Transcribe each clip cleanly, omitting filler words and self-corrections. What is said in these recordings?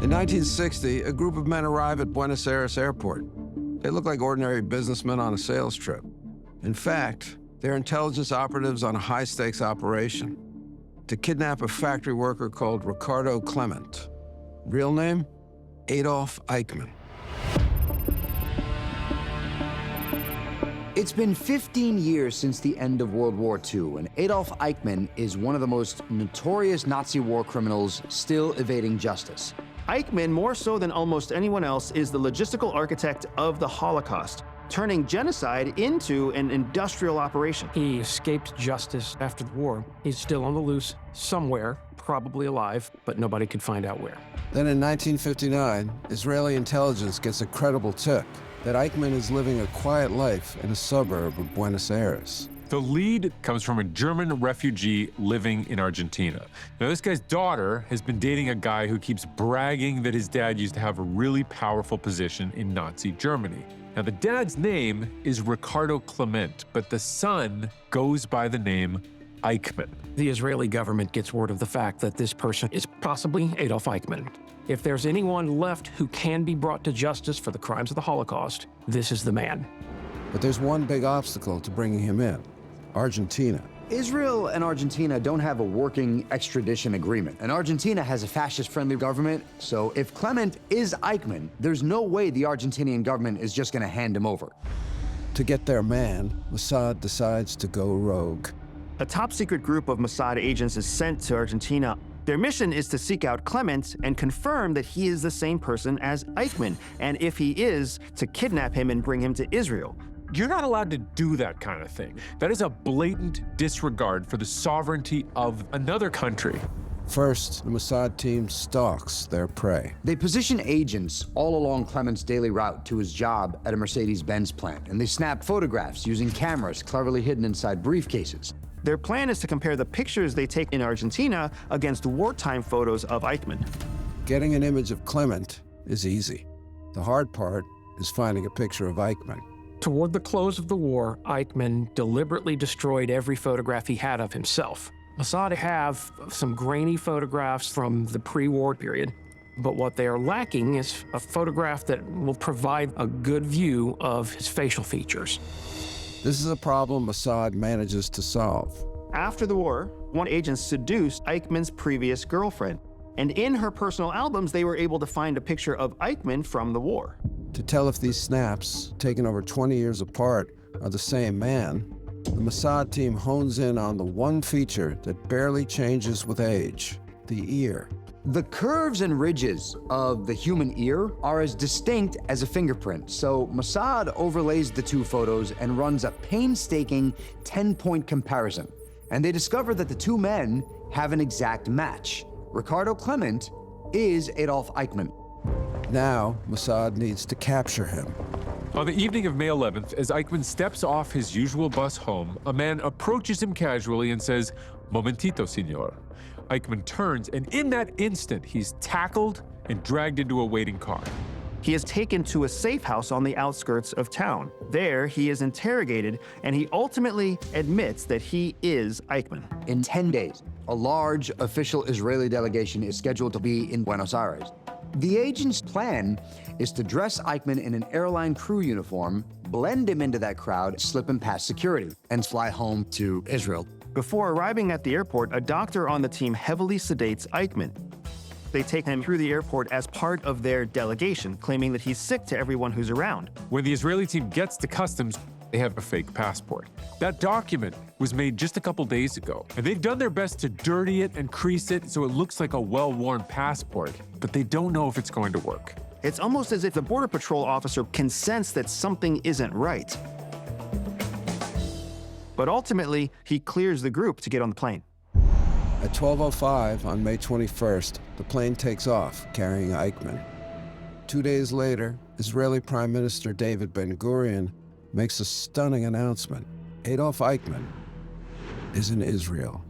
In 1960, a group of men arrive at Buenos Aires airport. They look like ordinary businessmen on a sales trip. In fact, they're intelligence operatives on a high-stakes operation to kidnap a factory worker called Ricardo Clement. Real name? Adolf Eichmann. It's been 15 years since the end of World War II, and Adolf Eichmann is one of the most notorious Nazi war criminals still evading justice. Eichmann, more so than almost anyone else, is the logistical architect of the Holocaust, turning genocide into an industrial operation. He escaped justice after the war. He's still on the loose somewhere, probably alive, but nobody could find out where. Then in 1959, Israeli intelligence gets a credible tip that Eichmann is living a quiet life in a suburb of Buenos Aires. The lead comes from a German refugee living in Argentina. Now, this guy's daughter has been dating a guy who keeps bragging that his dad used to have a really powerful position in Nazi Germany. Now, the dad's name is Ricardo Clement, but the son goes by the name Eichmann. The Israeli government gets word of the fact that this person is possibly Adolf Eichmann. If there's anyone left who can be brought to justice for the crimes of the Holocaust, this is the man. But there's one big obstacle to bringing him in: Argentina. Israel and Argentina don't have a working extradition agreement, and Argentina has a fascist-friendly government, so if Clement is Eichmann, there's no way the Argentinian government is just gonna hand him over. To get their man, Mossad decides to go rogue. A top-secret group of Mossad agents is sent to Argentina. Their mission is to seek out Clement and confirm that he is the same person as Eichmann, and if he is, to kidnap him and bring him to Israel. You're not allowed to do that kind of thing. That is a blatant disregard for the sovereignty of another country. First, the Mossad team stalks their prey. They position agents all along Clement's daily route to his job at a Mercedes-Benz plant, and they snap photographs using cameras cleverly hidden inside briefcases. Their plan is to compare the pictures they take in Argentina against wartime photos of Eichmann. Getting an image of Clement is easy. The hard part is finding a picture of Eichmann. Toward the close of the war, Eichmann deliberately destroyed every photograph he had of himself. Mossad have some grainy photographs from the pre-war period, but what they are lacking is a photograph that will provide a good view of his facial features. This is a problem Mossad manages to solve. After the war, one agent seduced Eichmann's previous girlfriend, and in her personal albums, they were able to find a picture of Eichmann from the war. To tell if these snaps, taken over 20 years apart, are the same man, the Mossad team hones in on the one feature that barely changes with age: the ear. The curves and ridges of the human ear are as distinct as a fingerprint, so Mossad overlays the two photos and runs a painstaking 10-point comparison. And they discover that the two men have an exact match. Ricardo Clement is Adolf Eichmann. Now, Mossad needs to capture him. On the evening of May 11th, as Eichmann steps off his usual bus home, a man approaches him casually and says, "Momentito, senor." Eichmann turns, and in that instant, he's tackled and dragged into a waiting car. He is taken to a safe house on the outskirts of town. There, he is interrogated, and he ultimately admits that he is Eichmann. In 10 days, a large official Israeli delegation is scheduled to be in Buenos Aires. The agent's plan is to dress Eichmann in an airline crew uniform, blend him into that crowd, slip him past security, and fly home to Israel. Before arriving at the airport, a doctor on the team heavily sedates Eichmann. They take him through the airport as part of their delegation, claiming that he's sick to everyone who's around. When the Israeli team gets to customs, they have a fake passport. That document was made just a couple days ago, and they've done their best to dirty it and crease it so it looks like a well-worn passport, but they don't know if it's going to work. It's almost as if the Border Patrol officer can sense that something isn't right. But ultimately, he clears the group to get on the plane. At 12:05 on May 21st, the plane takes off, carrying Eichmann. 2 days later, Israeli Prime Minister David Ben-Gurion makes a stunning announcement. Adolf Eichmann is in Israel.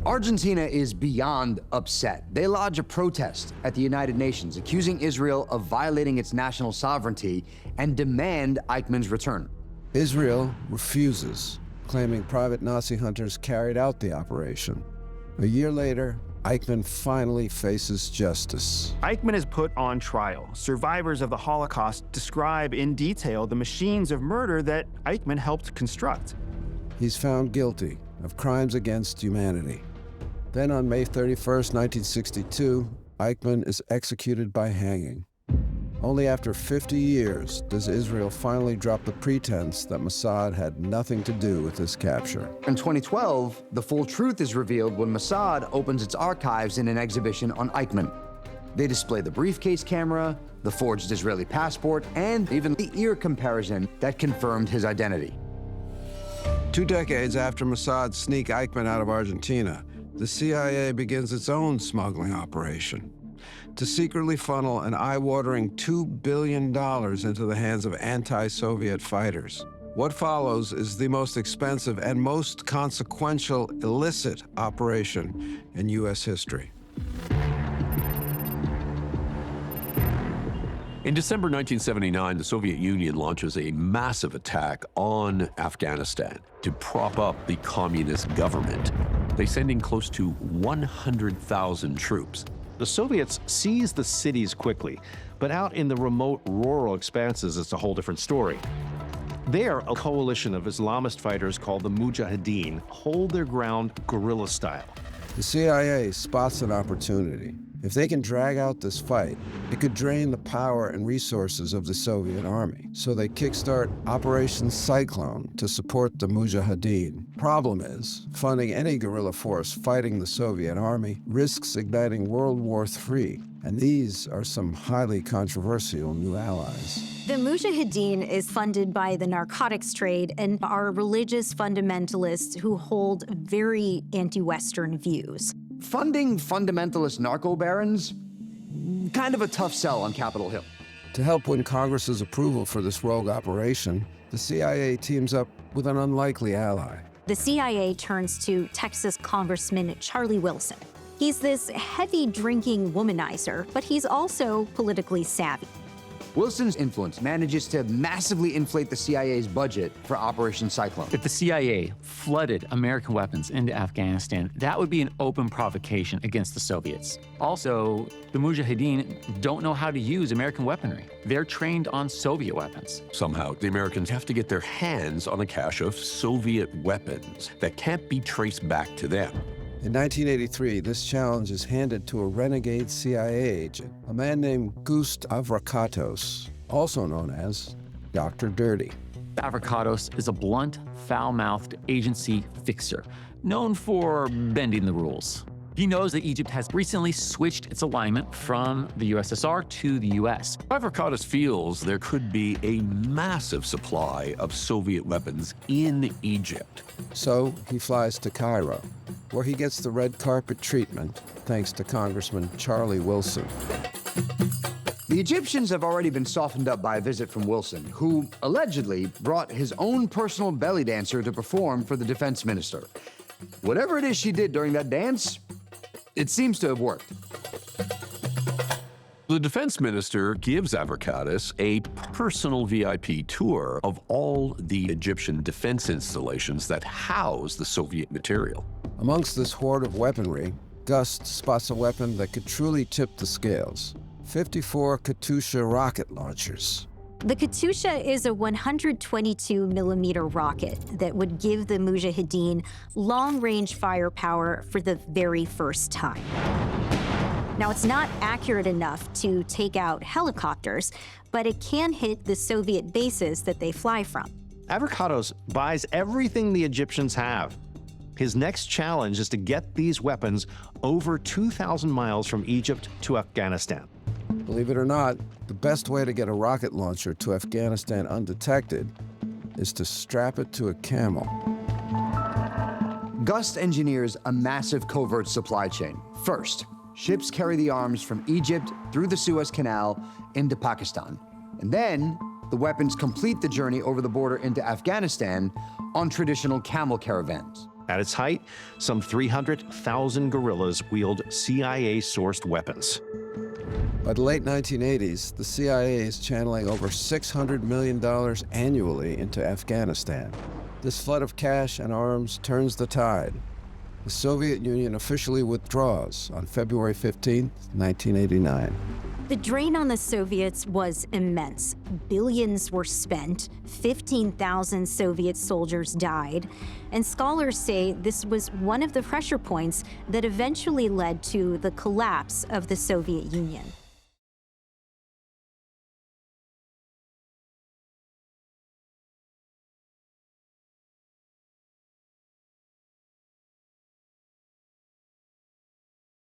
Argentina is beyond upset. They lodge a protest at the United Nations, accusing Israel of violating its national sovereignty and demand Eichmann's return. Israel refuses, claiming private Nazi hunters carried out the operation. A year later, Eichmann finally faces justice. Eichmann is put on trial. Survivors of the Holocaust describe in detail the machines of murder that Eichmann helped construct. He's found guilty of crimes against humanity. Then on May 31st, 1962, Eichmann is executed by hanging. Only after 50 years does Israel finally drop the pretense that Mossad had nothing to do with this capture. In 2012, the full truth is revealed when Mossad opens its archives in an exhibition on Eichmann. They display the briefcase camera, the forged Israeli passport, and even the ear comparison that confirmed his identity. 2 decades after Mossad sneak Eichmann out of Argentina, the CIA begins its own smuggling operation to secretly funnel an eye-watering $2 billion into the hands of anti-Soviet fighters. What follows is the most expensive and most consequential illicit operation in U.S. history. In December 1979, the Soviet Union launches a massive attack on Afghanistan to prop up the communist government. They send in close to 100,000 troops. The Soviets seized the cities quickly, but out in the remote rural expanses, it's a whole different story. There, a coalition of Islamist fighters called the mujahideen hold their ground guerrilla style. The CIA spots an opportunity. If they can drag out this fight, it could drain the power and resources of the Soviet army. So they kickstart Operation Cyclone to support the mujahideen. Problem is, funding any guerrilla force fighting the Soviet army risks igniting World War III, and these are some highly controversial new allies. The mujahideen is funded by the narcotics trade and are religious fundamentalists who hold very anti-Western views. Funding fundamentalist narco barons? Kind of a tough sell on Capitol Hill. To help win Congress's approval for this rogue operation, the CIA teams up with an unlikely ally. The CIA turns to Texas Congressman Charlie Wilson. He's this heavy-drinking womanizer, but he's also politically savvy. Wilson's influence manages to massively inflate the CIA's budget for Operation Cyclone. If the CIA flooded American weapons into Afghanistan, that would be an open provocation against the Soviets. Also, the Mujahideen don't know how to use American weaponry. They're trained on Soviet weapons. Somehow, the Americans have to get their hands on a cache of Soviet weapons that can't be traced back to them. In 1983, this challenge is handed to a renegade CIA agent, a man named Gust Avrakatos, also known as Dr. Dirty. Avrakatos is a blunt, foul-mouthed agency fixer, known for bending the rules. He knows that Egypt has recently switched its alignment from the USSR to the US. Avrakatos feels there could be a massive supply of Soviet weapons in Egypt. So he flies to Cairo, where he gets the red carpet treatment thanks to Congressman Charlie Wilson. The Egyptians have already been softened up by a visit from Wilson, who allegedly brought his own personal belly dancer to perform for the defense minister. Whatever it is she did during that dance, it seems to have worked. The defense minister gives Avrakatos a personal VIP tour of all the Egyptian defense installations that house the Soviet material. Amongst this hoard of weaponry, Gust spots a weapon that could truly tip the scales. 54 Katyusha rocket launchers. The Katyusha is a 122-millimeter rocket that would give the Mujahideen long-range firepower for the very first time. Now, it's not accurate enough to take out helicopters, but it can hit the Soviet bases that they fly from. Avrakatos buys everything the Egyptians have. His next challenge is to get these weapons over 2,000 miles from Egypt to Afghanistan. Believe it or not, the best way to get a rocket launcher to Afghanistan undetected is to strap it to a camel. Gust engineers a massive covert supply chain. First, ships carry the arms from Egypt through the Suez Canal into Pakistan. And then, the weapons complete the journey over the border into Afghanistan on traditional camel caravans. At its height, some 300,000 guerrillas wield CIA-sourced weapons. By the late 1980s, the CIA is channeling over $600 million annually into Afghanistan. This flood of cash and arms turns the tide. the Soviet Union officially withdraws on February 15, 1989. The drain on the Soviets was immense. Billions were spent, 15,000 Soviet soldiers died, and scholars say this was one of the pressure points that eventually led to the collapse of the Soviet Union.